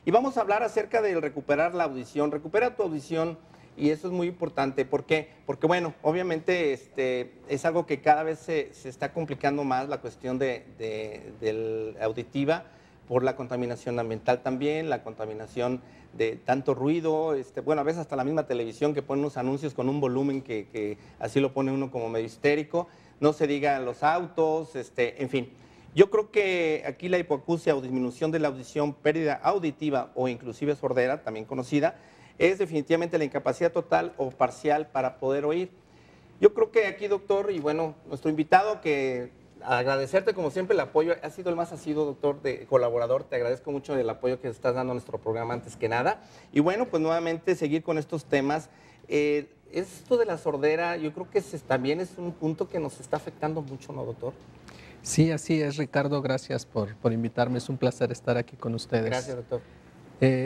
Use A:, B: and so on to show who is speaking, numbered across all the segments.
A: Y vamos a hablar acerca de recuperar la audición. Recupera tu audición y eso es muy importante. ¿Por qué? Porque, bueno, obviamente es algo que cada vez se está complicando más la cuestión del auditiva por la contaminación ambiental también, la contaminación de tanto ruido, bueno, a veces hasta la misma televisión que pone unos anuncios con un volumen que así lo pone uno como medio histérico, no se diga los autos, en fin. Yo creo que aquí la hipoacusia o disminución de la audición, pérdida auditiva o inclusive sordera, también conocida, es definitivamente la incapacidad total o parcial para poder oír. Yo creo que aquí, doctor, y bueno, nuestro invitado, que agradecerte como siempre el apoyo, ha sido el más asiduo, doctor, colaborador, te agradezco mucho el apoyo que estás dando a nuestro programa antes que nada. Y bueno, pues nuevamente seguir con estos temas. Esto de la sordera, yo creo que también es un punto que nos está afectando mucho, ¿no, doctor?
B: Sí, así es, Ricardo, gracias por invitarme, es un placer estar aquí con ustedes.
A: Gracias, doctor.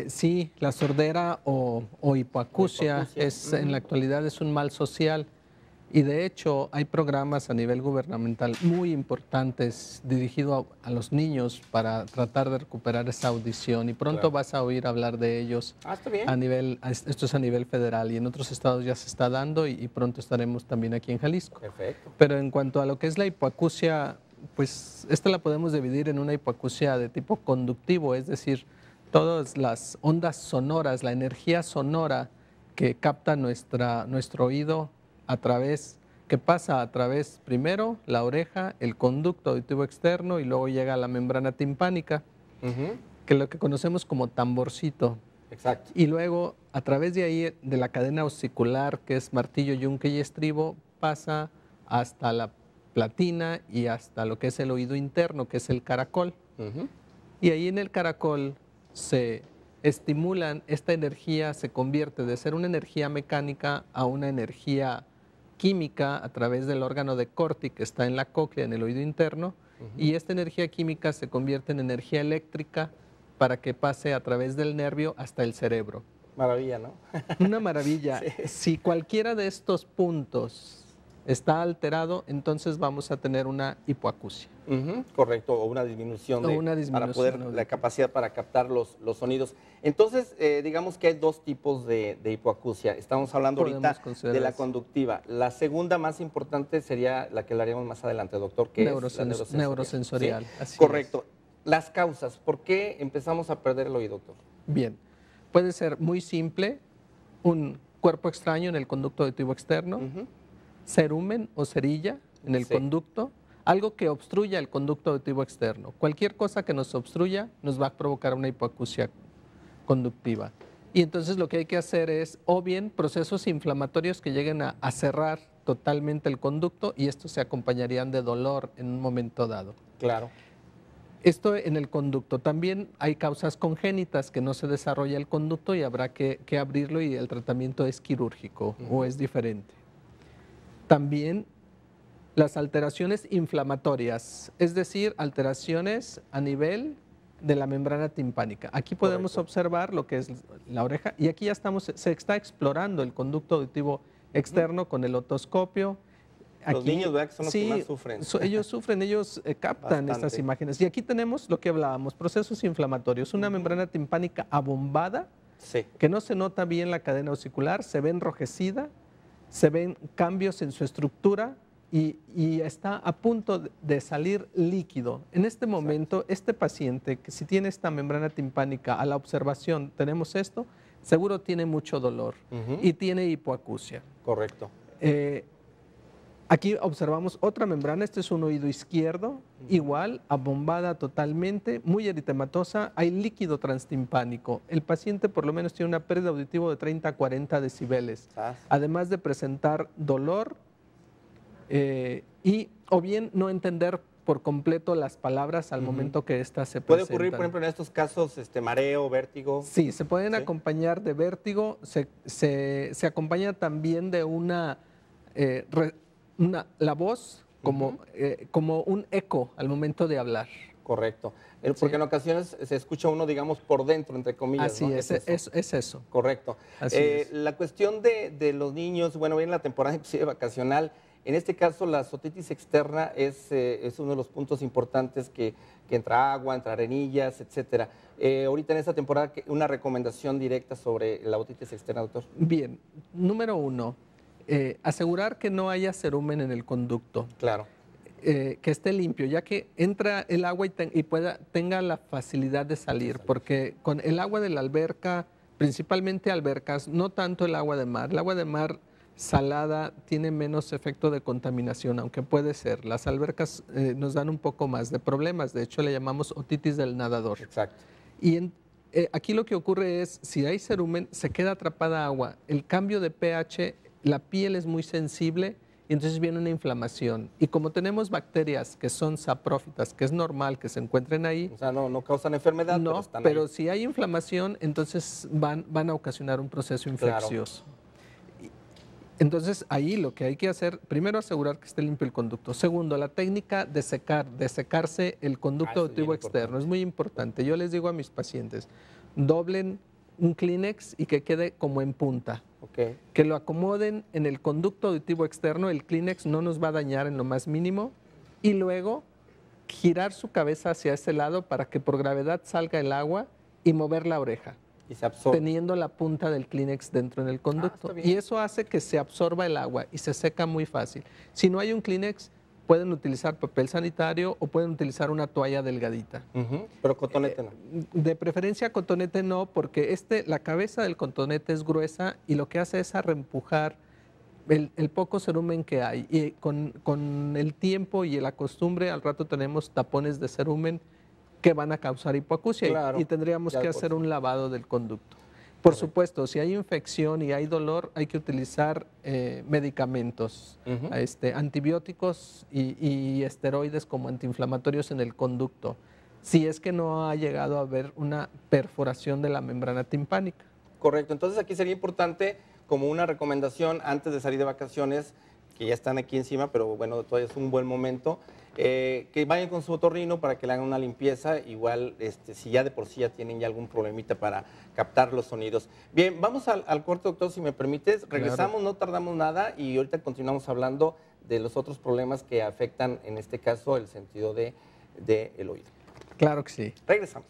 B: Sí, la sordera o hipoacusia en la actualidad es un mal social y de hecho hay programas a nivel gubernamental muy importantes dirigidos a los niños para tratar de recuperar esa audición y pronto vas a oír hablar de ellos.
A: Está bien.
B: Esto es a nivel federal y en otros estados ya se está dando y pronto estaremos también aquí en Jalisco.
A: Perfecto.
B: Pero en cuanto a lo que es la hipoacusia, pues esta la podemos dividir en una hipoacusia de tipo conductivo, es decir, todas las ondas sonoras, la energía sonora que capta nuestro oído que pasa a través primero la oreja, el conducto auditivo externo y luego llega a la membrana timpánica, que es lo que conocemos como tamborcito.
A: Exacto.
B: Y luego a través de ahí, de la cadena ossicular, que es martillo, yunque y estribo, pasa hasta la platina y hasta lo que es el oído interno, que es el caracol. Y ahí en el caracol se estimulan, esta energía se convierte de ser una energía mecánica a una energía química a través del órgano de Corti que está en la cóclea, en el oído interno, y esta energía química se convierte en energía eléctrica para que pase a través del nervio hasta el cerebro.
A: Maravilla, ¿no?
B: Una maravilla.
A: Sí.
B: Si cualquiera de estos puntos está alterado, entonces vamos a tener una hipoacusia.
A: Correcto, o una disminución, para poder,
B: auditiva.
A: la capacidad para captar los sonidos. Entonces, digamos que hay dos tipos de hipoacusia. Estamos hablando ahorita de la conductiva. La segunda más importante sería la que hablaríamos más adelante, doctor, que es la
B: neurosensorial.
A: ¿Sí?
B: Así
A: correcto.
B: Es.
A: Las causas, ¿por qué empezamos a perder el oído, doctor?
B: Bien, puede ser muy simple, un cuerpo extraño en el conducto auditivo externo, cerumen o cerilla en el conducto, algo que obstruya el conducto auditivo externo. Cualquier cosa que nos obstruya nos va a provocar una hipoacusia conductiva. Y entonces lo que hay que hacer es, o bien procesos inflamatorios que lleguen a cerrar totalmente el conducto y estos se acompañarían de dolor en un momento dado.
A: Claro.
B: Esto en el conducto. También hay causas congénitas que no se desarrolla el conducto y habrá que abrirlo y el tratamiento es quirúrgico o es diferente. También las alteraciones inflamatorias, es decir, alteraciones a nivel de la membrana timpánica. Aquí podemos observar lo que es la oreja y aquí ya se está explorando el conducto auditivo externo con el otoscopio.
A: Los niños, ¿verdad? Que son los que más sufren.
B: Ellos sufren, ellos captan estas imágenes. Y aquí tenemos lo que hablábamos, procesos inflamatorios, una membrana timpánica abombada, que no se nota bien la cadena ossicular, se ve enrojecida, se ven cambios en su estructura y está a punto de salir líquido. En este momento, este paciente, que si tiene esta membrana timpánica, a la observación tenemos esto, seguro tiene mucho dolor y tiene hipoacusia.
A: Correcto.
B: Aquí observamos otra membrana, este es un oído izquierdo, igual, abombada totalmente, muy eritematosa, hay líquido transtimpánico. El paciente por lo menos tiene una pérdida auditiva de 30 a 40 decibeles, además de presentar dolor o bien no entender por completo las palabras al momento que ésta se presentan.
A: ¿Puede ocurrir, por ejemplo, en estos casos mareo, vértigo?
B: Sí, se pueden acompañar de vértigo, se acompaña también de la voz como un eco al momento de hablar.
A: Correcto. Porque en ocasiones se escucha uno, digamos, por dentro, entre comillas.
B: Así
A: ¿no?
B: es eso.
A: Correcto.
B: Así es.
A: La cuestión de los niños, bueno, viene la temporada inclusive vacacional, En este caso, la otitis externa es uno de los puntos importantes que entra agua, entra arenillas, etcétera. Ahorita en esta temporada, una recomendación directa sobre la otitis externa, doctor.
B: Bien, número 1, asegurar que no haya cerumen en el conducto.
A: Claro.
B: Que esté limpio, ya que entra el agua y tenga la facilidad de salir, porque con el agua de la alberca, principalmente albercas, no tanto el agua de mar. El agua de mar salada tiene menos efecto de contaminación, aunque puede ser. Las albercas nos dan un poco más de problemas, de hecho le llamamos otitis del nadador.
A: Exacto.
B: Y aquí lo que ocurre es, si hay cerumen, se queda atrapada agua. El cambio de pH, la piel es muy sensible y entonces viene una inflamación. Y como tenemos bacterias que son saprófitas, que es normal que se encuentren ahí.
A: O sea, no causan enfermedad,
B: no,
A: pero están
B: pero
A: ahí.
B: si hay inflamación, entonces van a ocasionar un proceso infeccioso. Claro. Entonces, ahí lo que hay que hacer, primero asegurar que esté limpio el conducto. Segundo, la técnica de secarse el conducto auditivo externo. Es muy importante. Yo les digo a mis pacientes, doblen un Kleenex y que quede como en punta.
A: Okay.
B: Que lo acomoden en el conducto auditivo externo, el Kleenex no nos va a dañar en lo más mínimo, y luego girar su cabeza hacia ese lado para que por gravedad salga el agua y mover la oreja.
A: Y se absorbe.
B: Teniendo la punta del Kleenex dentro en el conducto. Y eso hace que se absorba el agua y se seca muy fácil. Si no hay un Kleenex, pueden utilizar papel sanitario o pueden utilizar una toalla delgadita.
A: Pero cotonete no.
B: De preferencia cotonete no, porque la cabeza del cotonete es gruesa y lo que hace es reempujar el poco cerumen que hay. Y con el tiempo y la costumbre, al rato tenemos tapones de cerumen que van a causar hipoacusia, claro, y tendríamos que hacer un lavado del conducto. Por supuesto, si hay infección y hay dolor, hay que utilizar medicamentos, antibióticos y esteroides como antiinflamatorios en el conducto, si es que no ha llegado a haber una perforación de la membrana timpánica.
A: Correcto, entonces aquí sería importante como una recomendación antes de salir de vacaciones, que ya están aquí encima, pero bueno, todavía es un buen momento, que vayan con su otorrino para que le hagan una limpieza, igual si ya de por sí ya tienen ya algún problemita para captar los sonidos. Bien, vamos al corte, doctor, si me permites, regresamos, claro. No tardamos nada y ahorita continuamos hablando de los otros problemas que afectan, en este caso, el sentido del oído.
B: Claro que sí.
A: Regresamos.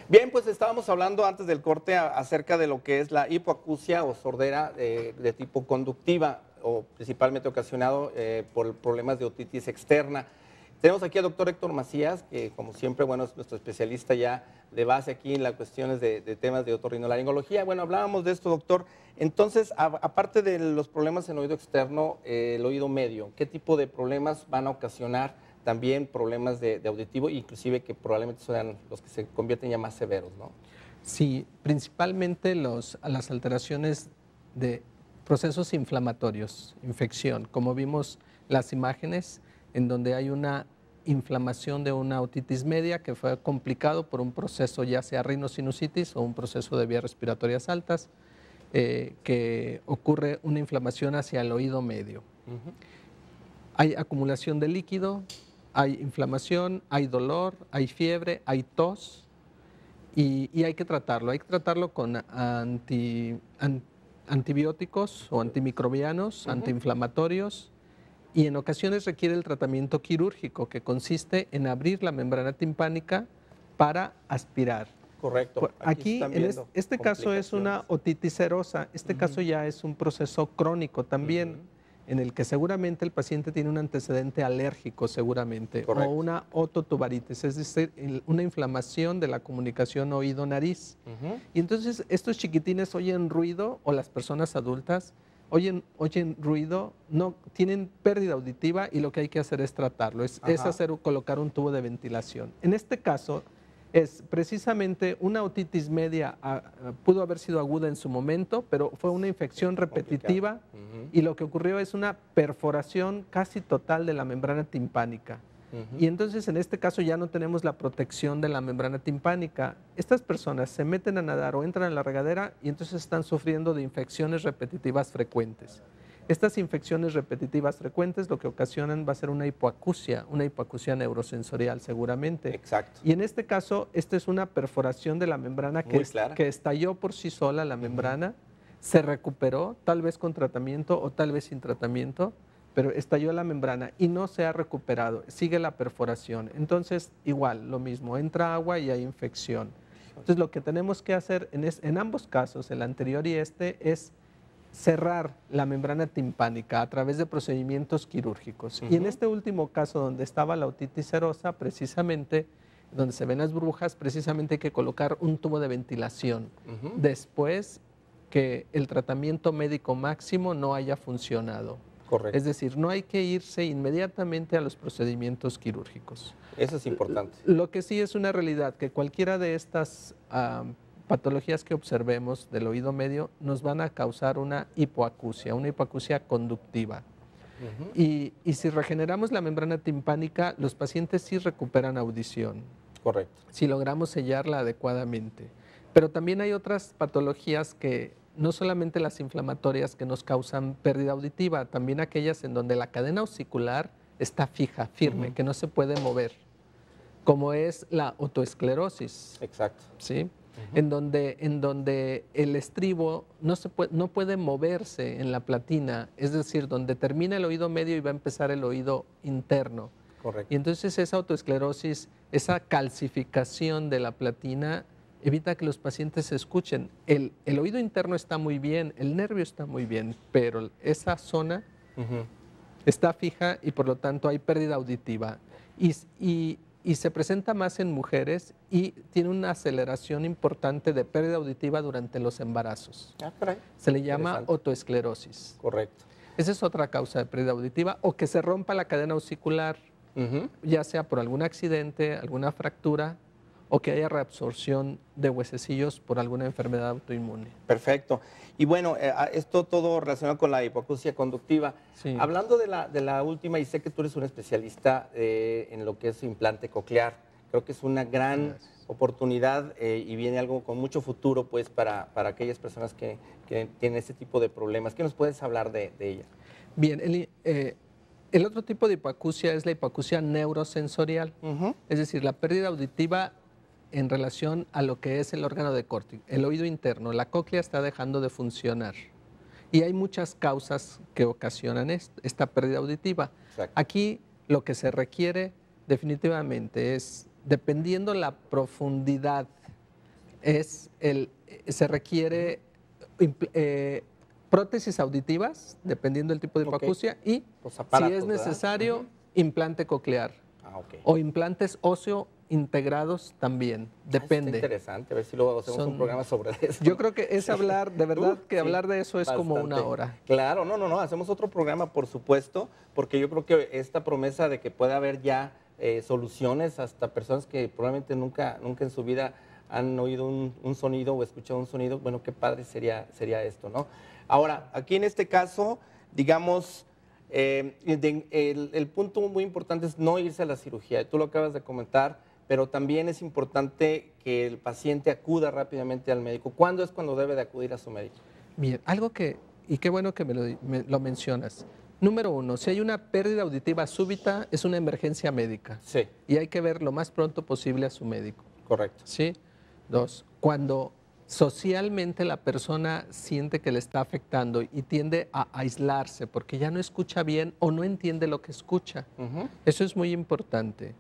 A: Bien, pues estábamos hablando antes del corte acerca de lo que es la hipoacusia o sordera de tipo conductiva, o principalmente ocasionado por problemas de otitis externa. Tenemos aquí al doctor Héctor Macías, que como siempre, bueno, es nuestro especialista ya de base aquí en las cuestiones de temas de otorrinolaringología. Bueno, hablábamos de esto, doctor. Entonces, aparte de los problemas en el oído externo, el oído medio, ¿qué tipo de problemas van a ocasionar también problemas de auditivo, inclusive que probablemente sean los que se convierten ya más severos, ¿no?
B: Sí, principalmente las alteraciones de procesos inflamatorios, infección, como vimos las imágenes en donde hay una inflamación de una otitis media que fue complicado por un proceso ya sea rinosinusitis o un proceso de vías respiratorias altas, que ocurre una inflamación hacia el oído medio. Hay acumulación de líquido, hay inflamación, hay dolor, hay fiebre, hay tos y hay que tratarlo. Hay que tratarlo con antibióticos o antimicrobianos, antiinflamatorios, y en ocasiones requiere el tratamiento quirúrgico, que consiste en abrir la membrana timpánica para aspirar.
A: Correcto.
B: Aquí en este caso es una otitis serosa. Este caso ya es un proceso crónico también, en el que seguramente el paciente tiene un antecedente alérgico seguramente, correcto, o una ototubaritis, es decir, una inflamación de la comunicación oído-nariz. Y entonces estos chiquitines oyen ruido, o las personas adultas oyen ruido, no tienen pérdida auditiva, y lo que hay que hacer es tratarlo, es colocar un tubo de ventilación. En este caso es precisamente una otitis media, pudo haber sido aguda en su momento, pero fue una infección repetitiva y lo que ocurrió es una perforación casi total de la membrana timpánica. Y entonces en este caso ya no tenemos la protección de la membrana timpánica. Estas personas se meten a nadar o entran a la regadera y entonces están sufriendo de infecciones repetitivas frecuentes. Estas infecciones repetitivas frecuentes lo que ocasionan va a ser una hipoacusia neurosensorial seguramente.
A: Exacto.
B: Y en este caso, esta es una perforación de la membrana que estalló por sí sola la membrana, se recuperó, tal vez con tratamiento o tal vez sin tratamiento, pero estalló la membrana y no se ha recuperado, sigue la perforación. Entonces, igual, lo mismo, entra agua y hay infección. Entonces, lo que tenemos que hacer en ambos casos, el anterior y este, es cerrar la membrana timpánica a través de procedimientos quirúrgicos. Y en este último caso, donde estaba la otitis serosa, precisamente, donde se ven las burbujas, precisamente hay que colocar un tubo de ventilación. Después que el tratamiento médico máximo no haya funcionado.
A: Correcto.
B: Es decir, no hay que irse inmediatamente a los procedimientos quirúrgicos.
A: Eso es importante.
B: Lo que sí es una realidad, que cualquiera de estas patologías que observemos del oído medio nos van a causar una hipoacusia conductiva. Y si regeneramos la membrana timpánica, los pacientes sí recuperan audición.
A: Correcto.
B: Si logramos sellarla adecuadamente. Pero también hay otras patologías que no solamente las inflamatorias que nos causan pérdida auditiva, también aquellas en donde la cadena ossicular está fija, firme, que no se puede mover, como es la otoesclerosis.
A: Exacto.
B: ¿Sí? En donde el estribo no puede moverse en la platina, es decir, donde termina el oído medio y va a empezar el oído interno.
A: Correcto.
B: Y entonces esa otoesclerosis, esa calcificación de la platina, evita que los pacientes se escuchen. El oído interno está muy bien, el nervio está muy bien, pero esa zona está fija y por lo tanto hay pérdida auditiva. Y se presenta más en mujeres y tiene una aceleración importante de pérdida auditiva durante los embarazos. Se le llama otoesclerosis.
A: Correcto.
B: Esa es otra causa de pérdida auditiva, o que se rompa la cadena ossicular, ya sea por algún accidente, alguna fractura, o que haya reabsorción de huesecillos por alguna enfermedad autoinmune.
A: Perfecto. Y bueno, esto todo relacionado con la hipoacusia conductiva.
B: Sí.
A: Hablando de la última, y sé que tú eres un especialista en lo que es implante coclear, creo que es una gran oportunidad y viene algo con mucho futuro pues para aquellas personas que tienen este tipo de problemas. ¿Qué nos puedes hablar de ella? Bien,
B: el otro tipo de hipoacusia es la hipoacusia neurosensorial, es decir, la pérdida auditiva en relación a lo que es el órgano de córtex, el oído interno. La cóclea está dejando de funcionar y hay muchas causas que ocasionan esta pérdida auditiva.
A: Exacto.
B: Aquí lo que se requiere definitivamente es, dependiendo la profundidad, se requiere prótesis auditivas, dependiendo del tipo de hipoacusia, y
A: aparatos,
B: si es necesario, implante coclear o implantes óseo integrados también, depende.
A: Está interesante, a ver si luego hacemos un programa sobre eso.
B: Yo creo que es hablar, de verdad, que hablar de eso es
A: bastante.
B: Como una hora.
A: Claro, no, hacemos otro programa, por supuesto, porque yo creo que esta promesa de que pueda haber ya soluciones hasta personas que probablemente nunca en su vida han oído un sonido o escuchado un sonido, bueno, qué padre sería esto, ¿no? Ahora, aquí en este caso, digamos, el punto muy importante es no irse a la cirugía. Tú lo acabas de comentar, pero también es importante que el paciente acuda rápidamente al médico. ¿Cuándo es cuando debe de acudir a su médico?
B: Bien, y qué bueno que me lo mencionas. Número uno, si hay una pérdida auditiva súbita, es una emergencia médica.
A: Sí.
B: Y hay que ver lo más pronto posible a su médico.
A: Correcto.
B: ¿Sí? Dos, cuando socialmente la persona siente que le está afectando y tiende a aislarse porque ya no escucha bien o no entiende lo que escucha. Eso es muy importante.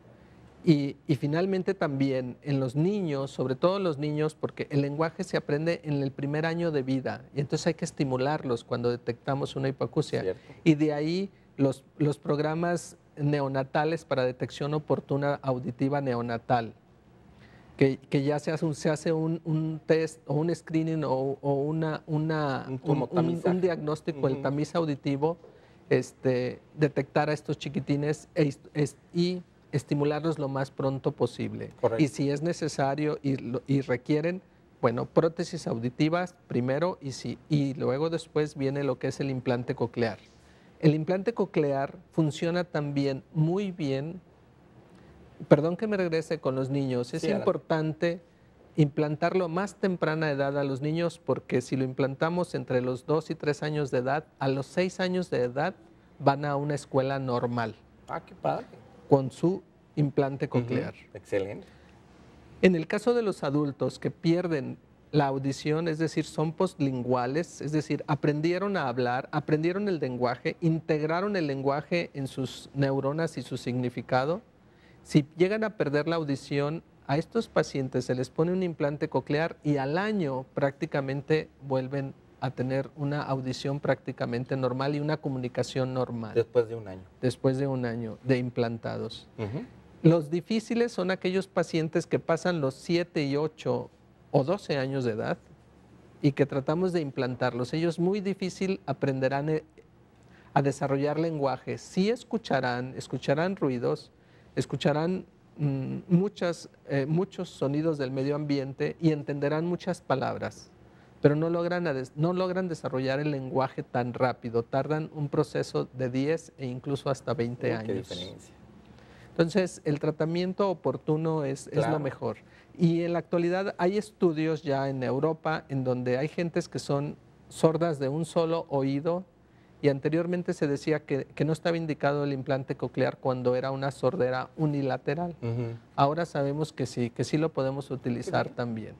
B: Y finalmente también en los niños, sobre todo los niños, porque el lenguaje se aprende en el primer año de vida y entonces hay que estimularlos cuando detectamos una hipoacusia.
A: Cierto.
B: Y de ahí los programas neonatales para detección oportuna auditiva neonatal, que ya se hace un test o un screening o un diagnóstico, el tamiz auditivo, detectar a estos chiquitines y estimularlos lo más pronto posible.
A: Correcto.
B: Y si es necesario y requieren, bueno, prótesis auditivas primero y luego después viene lo que es el implante coclear. El implante coclear funciona también muy bien Perdón que me regrese con los niños. Es
A: Sí, adelante.
B: importante implantarlo a más temprana edad a los niños porque si lo implantamos entre los 2 y 3 años de edad, a los 6 años de edad van a una escuela normal
A: Ah, qué padre.
B: con su implante coclear.
A: Excelente.
B: En el caso de los adultos que pierden la audición, es decir, son postlinguales, es decir, aprendieron a hablar, aprendieron el lenguaje, integraron el lenguaje en sus neuronas y su significado. Si llegan a perder la audición, a estos pacientes se les pone un implante coclear y al año prácticamente vuelven a tener una audición prácticamente normal y una comunicación normal
A: Después de un año.
B: después de un año de implantados.
A: Ujú.
B: Los difíciles son aquellos pacientes que pasan los 7 y 8 o 12 años de edad y que tratamos de implantarlos. Ellos muy difícil aprenderán a desarrollar lenguaje. Sí escucharán ruidos, escucharán muchos sonidos del medio ambiente y entenderán muchas palabras, pero no logran desarrollar el lenguaje tan rápido. Tardan un proceso de 10 e incluso hasta 20
A: Qué
B: años.
A: diferencia.
B: Entonces, el tratamiento oportuno es lo
A: Claro.
B: mejor. Y en la actualidad hay estudios ya en Europa en donde hay gentes que son sordas de un solo oído y anteriormente se decía que no estaba indicado el implante coclear cuando era una sordera unilateral.
A: Ujú.
B: Ahora sabemos que sí lo podemos utilizar también.